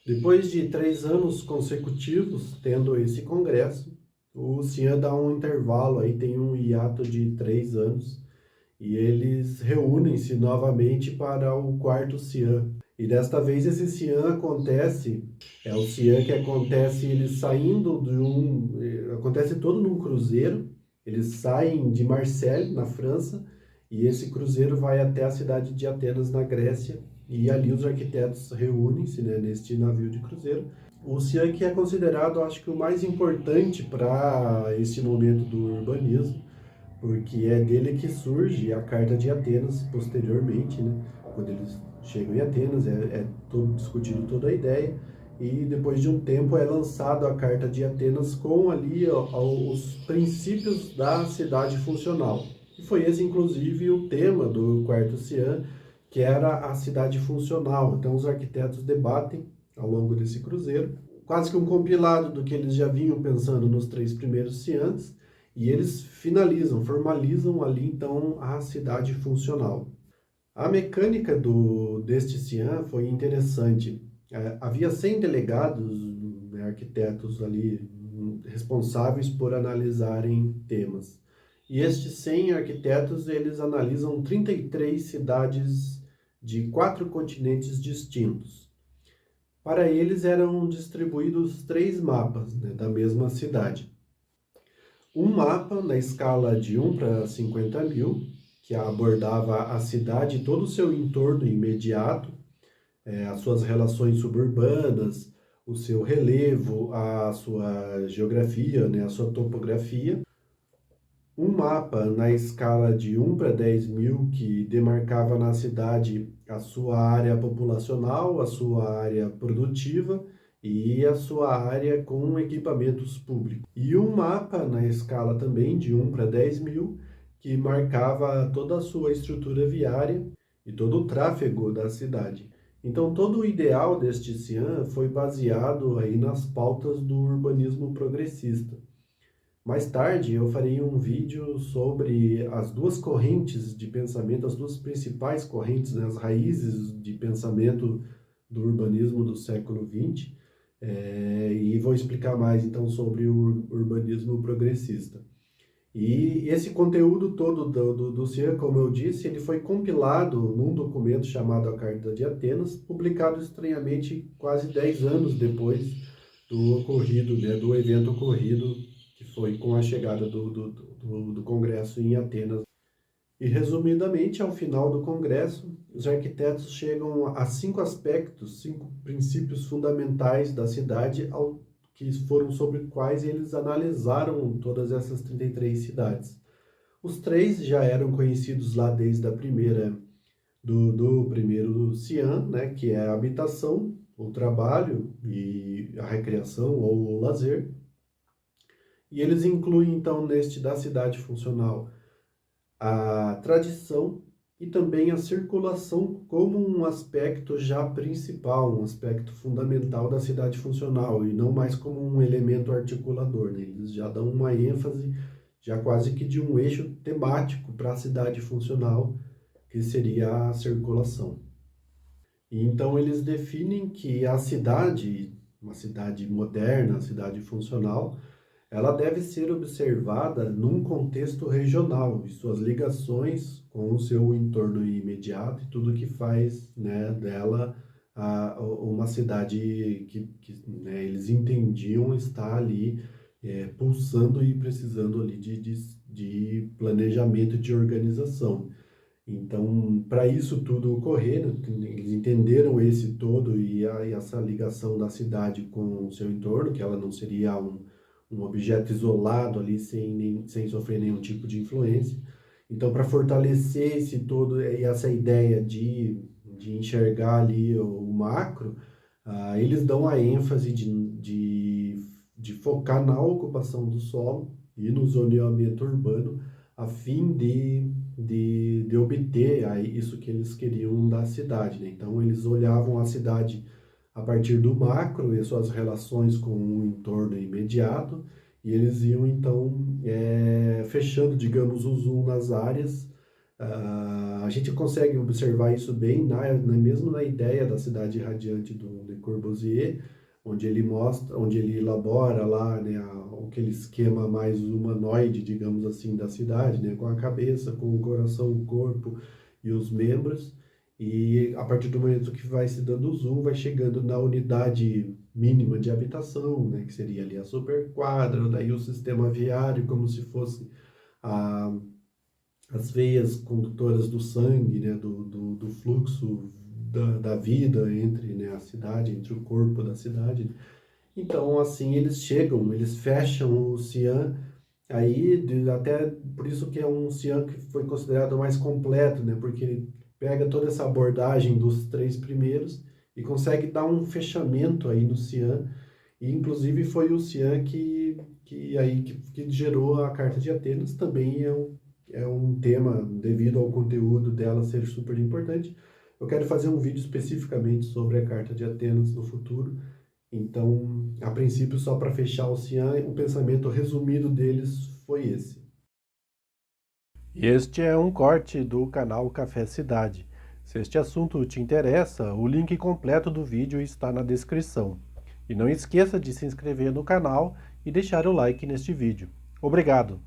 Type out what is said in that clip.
Depois de 3 anos consecutivos tendo esse congresso, o Cian dá um intervalo, aí tem um hiato de 3 anos, e eles reúnem-se novamente para o quarto Cian. E desta vez esse Cian acontece, é o Cian que acontece eles saindo de acontece todo num cruzeiro, eles saem de Marseille, na França, e esse cruzeiro vai até a cidade de Atenas, na Grécia, e ali os arquitetos reúnem-se, né, neste navio de cruzeiro. O Cian que é considerado, acho que o mais importante para esse momento do urbanismo, porque é dele que surge a Carta de Atenas posteriormente, né? Quando eles chegam em Atenas, é todo, discutido toda a ideia, e depois de um tempo é lançado a Carta de Atenas com ali os princípios da cidade funcional. E foi esse, inclusive, o tema do quarto Cian, que era a cidade funcional. Então os arquitetos debatem ao longo desse cruzeiro, quase que um compilado do que eles já vinham pensando nos 3 primeiros Cians, e eles finalizam, formalizam ali então a cidade funcional. A mecânica deste CIAN foi interessante. Havia 100 delegados, né, arquitetos ali responsáveis por analisarem temas. E estes 100 arquitetos, eles analisam 33 cidades de 4 continentes distintos. Para eles eram distribuídos 3 mapas, né, da mesma cidade. Um mapa na escala de 1 para 50 mil, que abordava a cidade e todo o seu entorno imediato, as suas relações suburbanas, o seu relevo, a sua geografia, né, a sua topografia. Um mapa na escala de 1 para 10 mil, que demarcava na cidade a sua área populacional, a sua área produtiva e a sua área com equipamentos públicos. E um mapa na escala também de 1 para 10 mil, que marcava toda a sua estrutura viária e todo o tráfego da cidade. Então, todo o ideal deste CIAN foi baseado aí nas pautas do urbanismo progressista. Mais tarde eu farei um vídeo sobre as duas correntes de pensamento, as duas principais correntes, né, as raízes de pensamento do urbanismo do século XX, e vou explicar mais então sobre o urbanismo progressista. E esse conteúdo todo do CIAN, como eu disse, ele foi compilado num documento chamado A Carta de Atenas, publicado estranhamente quase 10 anos depois do ocorrido, né, do evento ocorrido, que foi com a chegada do Congresso em Atenas. E resumidamente, ao final do Congresso, os arquitetos chegam a 5 aspectos, 5 princípios fundamentais da cidade, que foram sobre quais eles analisaram todas essas 33 cidades. Os 3 já eram conhecidos lá desde a primeira do primeiro Cian, né, que é a habitação, o trabalho e a recreação ou o lazer. E eles incluem então neste da cidade funcional a tradição e também a circulação como um aspecto já principal, um aspecto fundamental da cidade funcional, e não mais como um elemento articulador, né? Eles já dão uma ênfase, já quase que de um eixo temático para a cidade funcional, que seria a circulação. E então eles definem que a cidade, uma cidade moderna, a cidade funcional, ela deve ser observada num contexto regional e suas ligações com o seu entorno imediato e tudo que faz, né, dela uma cidade né, eles entendiam estar ali pulsando e precisando ali de planejamento e de organização. Então, para isso tudo ocorrer, né, eles entenderam esse todo e essa ligação da cidade com o seu entorno, que ela não seria um objeto isolado ali sem sofrer nenhum tipo de influência. Então, para fortalecer esse todo e essa ideia de enxergar ali o macro, eles dão a ênfase de focar na ocupação do solo e no zoneamento urbano, a fim de obter aí isso que eles queriam da cidade, né? Então, eles olhavam a cidade a partir do macro e suas relações com o entorno imediato, e eles iam então fechando, digamos, o zoom nas áreas. A gente consegue observar isso bem mesmo na ideia da cidade radiante do Le Corbusier, onde ele mostra, onde ele elabora lá, né, aquele esquema mais humanoide, digamos assim, da cidade, né, com a cabeça, com o coração, o corpo e os membros. E a partir do momento que vai se dando o zoom, vai chegando na unidade mínima de habitação, né, que seria ali a superquadra, daí o sistema viário, como se fosse a, as veias condutoras do sangue, né, do fluxo da vida entre, né, a cidade, entre o corpo da cidade. Então, assim, eles chegam, eles fecham o Xi'an, aí até por isso que é um Xi'an que foi considerado mais completo, né, porque ele pega toda essa abordagem dos três primeiros e consegue dar um fechamento aí no Xi'an, e inclusive foi o Xi'an que gerou a Carta de Atenas, também é um tema, devido ao conteúdo dela ser super importante. Eu quero fazer um vídeo especificamente sobre a Carta de Atenas no futuro. Então, a princípio, só para fechar o Xi'an, o pensamento resumido deles foi esse. Este é um corte do canal Café Cidade. Se este assunto te interessa, o link completo do vídeo está na descrição. E não esqueça de se inscrever no canal e deixar o like neste vídeo. Obrigado!